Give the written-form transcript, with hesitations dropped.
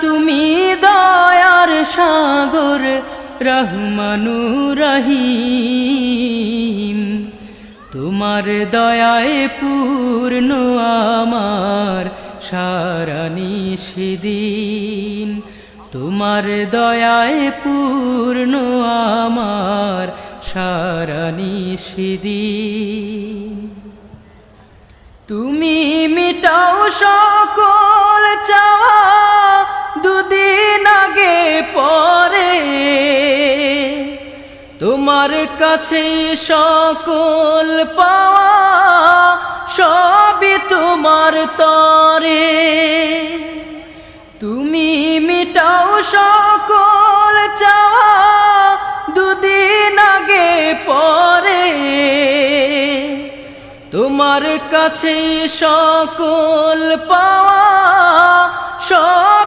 তুমি দয়ার সাগর রহমানুর রহিম। তোমার দয়ায় পূর্ণ আমার সারা নিশিদিন। তোমার দয়ায় পূর্ণ আমার সারা নিশিদিন। তুমি মিটাও সকল চাওয়া দুদিন আগে পরে। তোমার কাছে সকল পাওয়া সবই তোমার তরে। তুমি মিটাও সকল চাওয়া দুদিন আগে পরে। তোমার কাছে সকল পাওয়া সব